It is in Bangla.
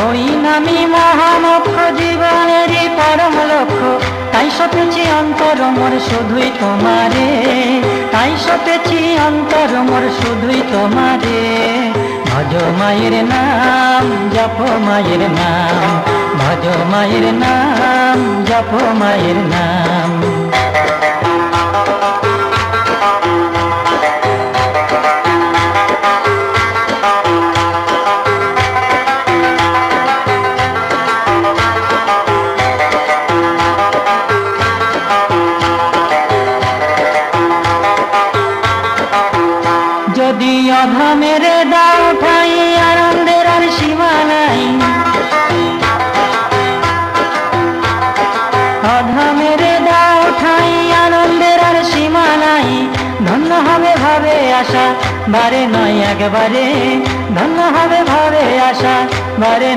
ওই নামি মহামক্ষ জীবনেরই পরম লক্ষ্য, তাই সপেছি অন্তর মোর শুধুই তোমারে, তাই সপেছি অন্তর মোর শুধুই তোমারে। ভজ মায়ের নাম, জপ মায়ের নাম, ভজ মায়ের নাম, জপ মায়ের নাম। যদি অধা মেরে দাও ঠাই, আনন্দের আর সীমা নাই, অধা মেরে দাও ঠাই, আনন্দের আর সীমা নাই। ধন্য হবে ভাবে আশা বারে নয় একবারে, ধন্য হবে ভাবে আশা বারে।